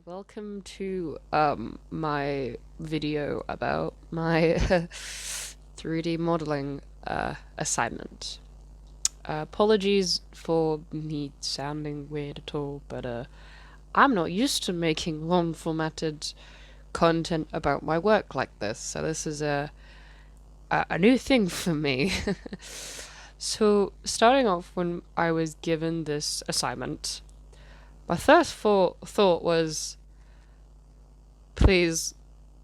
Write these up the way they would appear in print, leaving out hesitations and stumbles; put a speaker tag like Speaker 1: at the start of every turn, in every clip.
Speaker 1: welcome to my video about my 3D modeling assignment. Apologies for me sounding weird at all, but I'm not used to making long formatted content about my work like this, so this is a new thing for me. So, starting off, when I was given this assignment, my first thought was, please,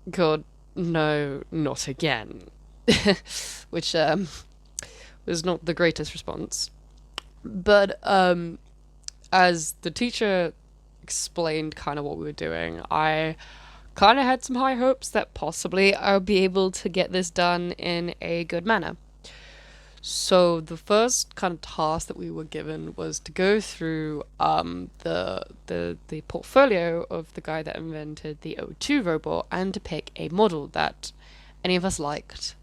Speaker 1: God, no, not again. Which was not the greatest response. But as the teacher explained kind of what we were doing, I kind of had some high hopes that possibly I would be able to get this done in a good manner. So the first kind of task that we were given was to go through the portfolio of the guy that invented the O2 robot and to pick a model that any of us liked.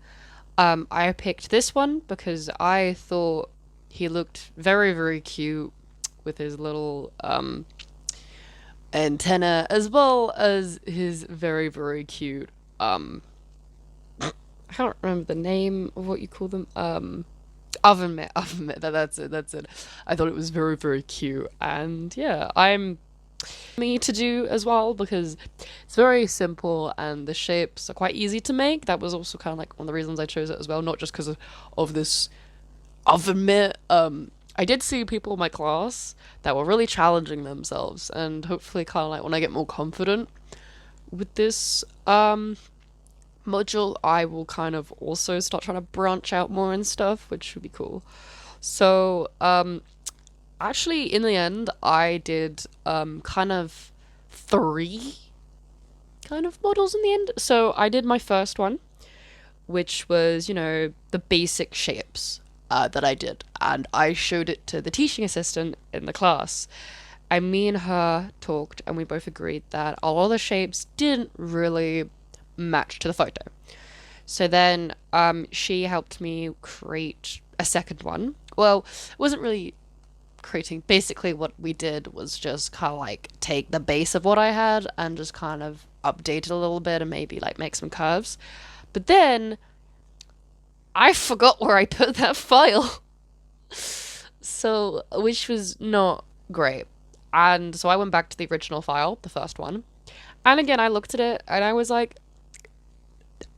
Speaker 1: I picked this one because I thought he looked very, very cute with his little antenna, as well as his very, very cute I can't remember the name of what you call them. Oven mitt. That's it. That's it. I thought it was very, very cute, and yeah, I'm me to do as well because it's very simple and the shapes are quite easy to make. That was also kind of like one of the reasons I chose it as well, not just because of this oven mitt. I did see people in my class that were really challenging themselves, and hopefully, kind of like when I get more confident with this module, I will kind of also start trying to branch out more and stuff, which would be cool. So, actually, in the end, I did kind of three kind of models in the end. So I did my first one, which was, the basic shapes that I did, and I showed it to the teaching assistant in the class. And me and her talked, and we both agreed that all the shapes didn't really match to the photo. So then she helped me create a second one. Well, it wasn't really creating. Basically, what we did was just kind of like take the base of what I had and just kind of update it a little bit and maybe like make some curves. But then I forgot where I put that file. So, which was not great. And so I went back to the original file, the first one. And again, I looked at it and I was like,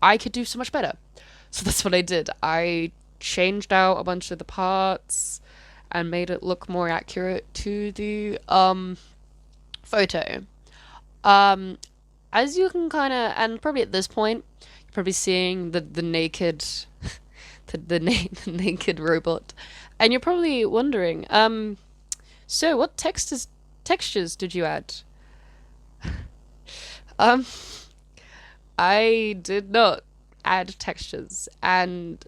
Speaker 1: I could do so much better. So that's what I did. I changed out a bunch of the parts and made it look more accurate to the photo. As you can kind of, and probably at this point, you're probably seeing the naked, the naked robot, and you're probably wondering, so what textures did you add? Um, I did not add textures, and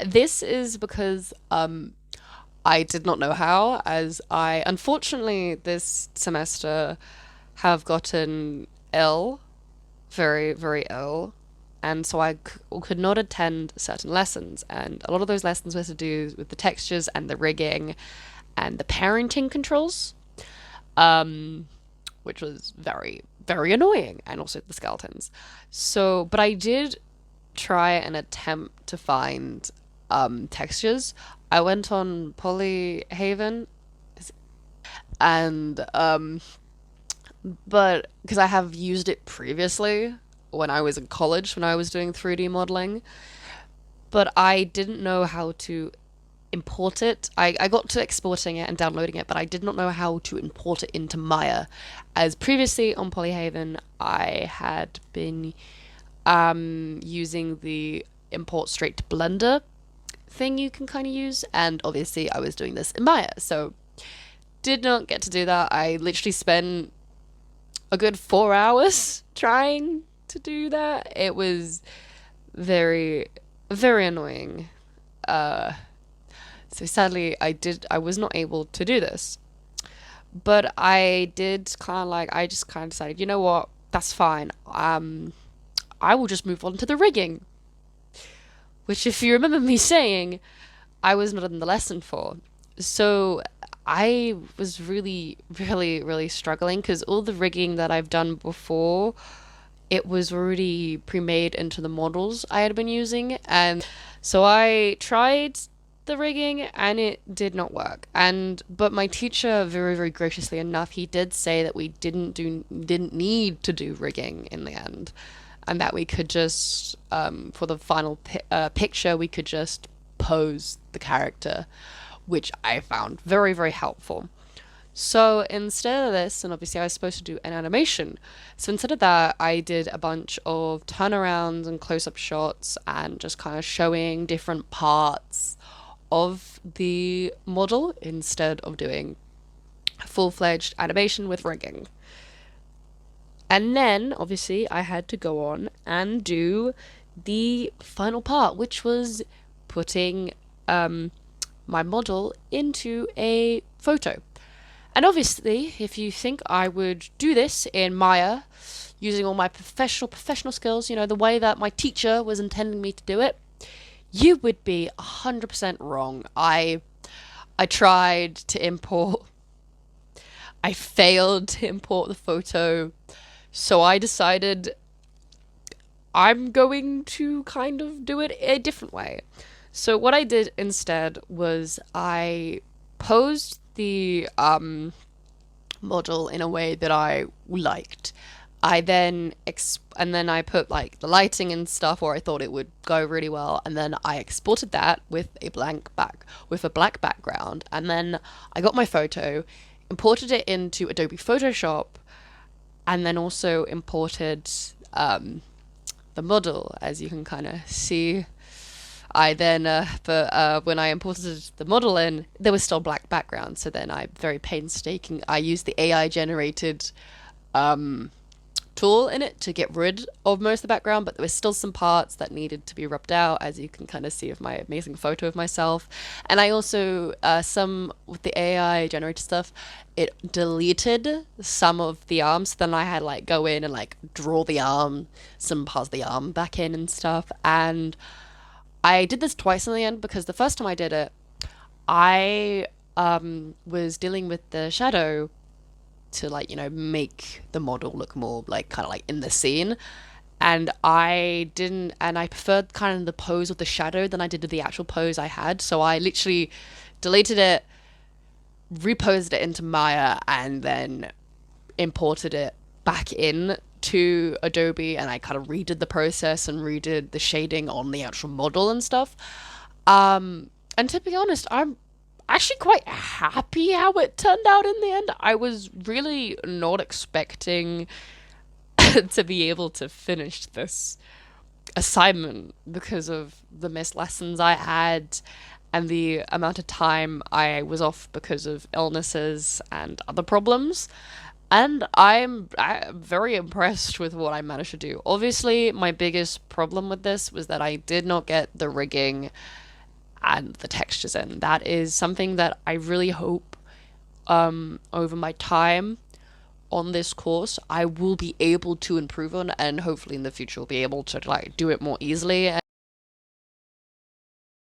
Speaker 1: this is because I did not know how, as I unfortunately this semester have gotten ill, very, very ill, and so I could not attend certain lessons, and a lot of those lessons were to do with the textures and the rigging and the parenting controls, which was very, very annoying, and also the skeletons. So, but I did try and attempt to find textures. I went on Polyhaven, and but because I have used it previously when I was in college when I was doing 3D modeling, but I didn't know how to import it. I got to exporting it and downloading it, but I did not know how to import it into Maya. As previously on Polyhaven, I had been using the import straight to Blender thing you can kind of use, and obviously I was doing this in Maya, so did not get to do that. I literally spent a good 4 hours trying to do that. It was very, very annoying. So sadly, I was not able to do this. But I did kind of like, I just kind of decided, you know what, that's fine. I will just move on to the rigging. Which, if you remember me saying, I was not in the lesson for. So I was really, really, really struggling because all the rigging that I've done before, it was already pre-made into the models I had been using, and so I tried the rigging and it did not work. And but my teacher, very, very graciously enough, he did say that we didn't need to do rigging in the end, and that we could just for the final picture we could just pose the character, which I found very, very helpful. So instead of this, and obviously I was supposed to do an animation, so instead of that, I did a bunch of turnarounds and close up shots and just kind of showing different parts of the model instead of doing full fledged animation with rigging. And then obviously I had to go on and do the final part, which was putting my model into a photo. And obviously, if you think I would do this in Maya using all my professional skills, the way that my teacher was intending me to do it, you would be 100% wrong. I tried to import, I failed to import the photo, so I decided I'm going to kind of do it a different way. So what I did instead was I posed the model in a way that I liked. And then I put like the lighting and stuff where I thought it would go really well, and then I exported that with a black background, and then I got my photo, imported it into Adobe Photoshop, and then also imported the model, as you can kind of see. I then, when I imported the model in, there was still black background. So then I used the AI generated tool in it to get rid of most of the background, but there was still some parts that needed to be rubbed out, as you can kind of see of my amazing photo of myself. And I also, some with the AI generated stuff, it deleted some of the arms. So then I had like go in and like draw the arm, some parts of the arm back in and stuff. And I did this twice in the end because the first time I did it, I was dealing with the shadow to like, make the model look more like kind of like in the scene. And I preferred kind of the pose of the shadow than I did the actual pose I had. So I literally deleted it, reposed it into Maya, and then imported it back in to Adobe, and I kind of redid the process and redid the shading on the actual model and stuff. And to be honest, I'm actually quite happy how it turned out in the end. I was really not expecting to be able to finish this assignment because of the missed lessons I had and the amount of time I was off because of illnesses and other problems. And I'm very impressed with what I managed to do. Obviously, my biggest problem with this was that I did not get the rigging and the textures in. That is something that I really hope over my time on this course I will be able to improve on, and hopefully in the future will be able to like do it more easily.